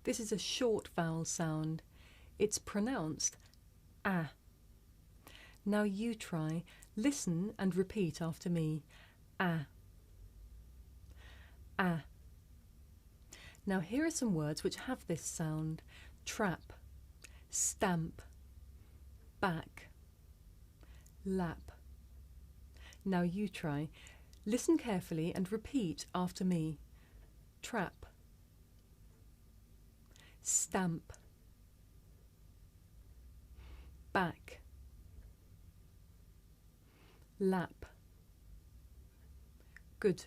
This is a short vowel sound. It's pronounced ah. Now you try. Listen and repeat after me. Ah. Ah. Now here are some words which have this sound. Trap, stamp, back, lap. Now you try. Listen carefully and repeat after me. Trap, stamp, back, lap. Good.